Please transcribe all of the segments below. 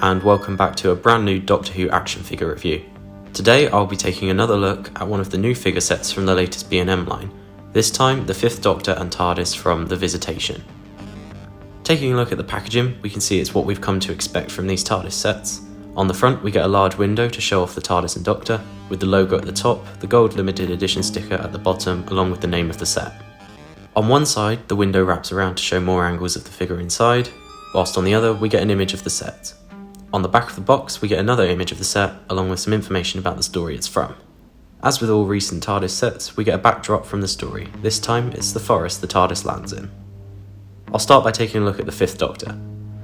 and welcome back to a brand new Doctor Who action figure review. Today I'll be taking another look at one of the new figure sets from the latest B&M line, this time the Fifth Doctor and TARDIS from the Visitation. Taking a look at the packaging, we can see it's what we've come to expect from these TARDIS sets. On the front we get a large window to show off the TARDIS and Doctor, with the logo at the top, the gold limited edition sticker at the bottom along with the name of the set. On one side the window wraps around to show more angles of the figure inside, whilst on the other we get an image of the set. On the back of the box we get another image of the set along with some information about the story it's from. As with all recent TARDIS sets, we get a backdrop from the story. This time it's the forest the TARDIS lands in. I'll start by taking a look at the Fifth Doctor.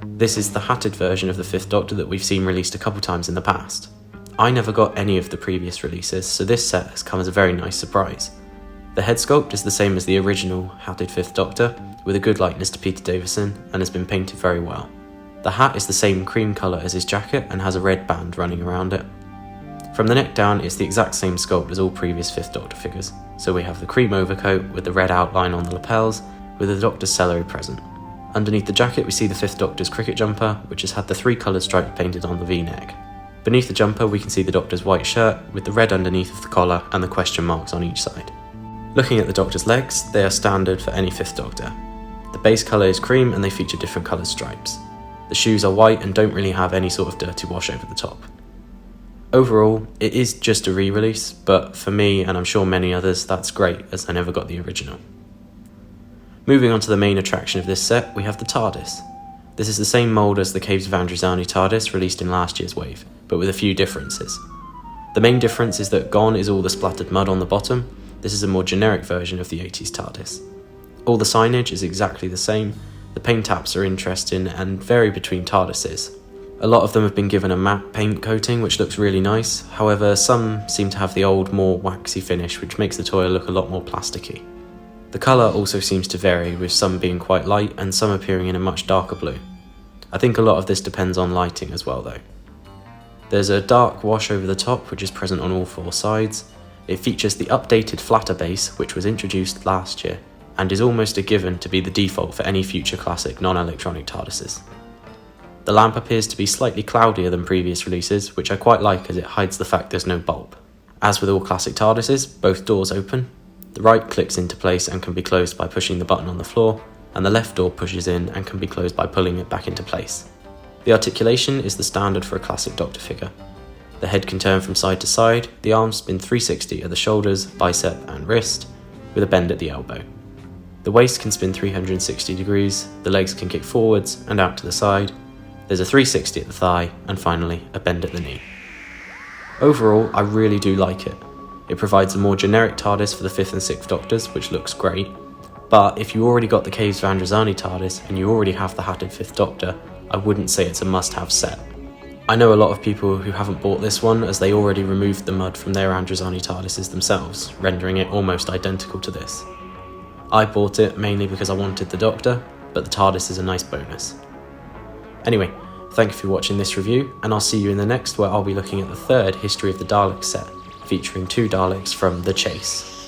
This is the hatted version of the Fifth Doctor that we've seen released a couple times in the past. I never got any of the previous releases, so this set has come as a very nice surprise. The head sculpt is the same as the original hatted Fifth Doctor, with a good likeness to Peter Davison, and has been painted very well. The hat is the same cream colour as his jacket and has a red band running around it. From the neck down it's the exact same sculpt as all previous Fifth Doctor figures, so we have the cream overcoat with the red outline on the lapels, with the Doctor's celery present. Underneath the jacket we see the Fifth Doctor's cricket jumper, which has had the three coloured stripes painted on the V-neck. Beneath the jumper we can see the Doctor's white shirt, with the red underneath of the collar and the question marks on each side. Looking at the Doctor's legs, they are standard for any Fifth Doctor. The base colour is cream and they feature different coloured stripes. The shoes are white and don't really have any sort of dirty wash over the top. Overall, it is just a re-release, but for me, and I'm sure many others, that's great as I never got the original. Moving on to the main attraction of this set, we have the TARDIS. This is the same mould as the Caves of Androzani TARDIS released in last year's wave, but with a few differences. The main difference is that gone is all the splattered mud on the bottom. This is a more generic version of the 80s TARDIS. All the signage is exactly the same. The paint apps are interesting and vary between TARDISes. A lot of them have been given a matte paint coating which looks really nice, however some seem to have the old more waxy finish which makes the toy look a lot more plasticky. The colour also seems to vary, with some being quite light and some appearing in a much darker blue. I think a lot of this depends on lighting as well though. There's a dark wash over the top which is present on all four sides. It features the updated flatter base which was introduced last year, and is almost a given to be the default for any future classic non-electronic TARDISes. The lamp appears to be slightly cloudier than previous releases, which I quite like as it hides the fact there's no bulb. As with all classic TARDISes, both doors open. The right clicks into place and can be closed by pushing the button on the floor, and the left door pushes in and can be closed by pulling it back into place. The articulation is the standard for a classic Doctor figure. The head can turn from side to side, the arms spin 360 at the shoulders, bicep and wrist, with a bend at the elbow. The waist can spin 360 degrees, the legs can kick forwards and out to the side, there's a 360 at the thigh, and finally a bend at the knee. Overall, I really do like it. It provides a more generic TARDIS for the 5th and 6th Doctors, which looks great, but if you already got the Caves of Androzani TARDIS and you already have the hatted 5th Doctor, I wouldn't say it's a must-have set. I know a lot of people who haven't bought this one as they already removed the mud from their Androzani TARDISes themselves, rendering it almost identical to this. I bought it mainly because I wanted the Doctor, but the TARDIS is a nice bonus. Anyway, thank you for watching this review, and I'll see you in the next where I'll be looking at the third History of the Daleks set, featuring two Daleks from The Chase.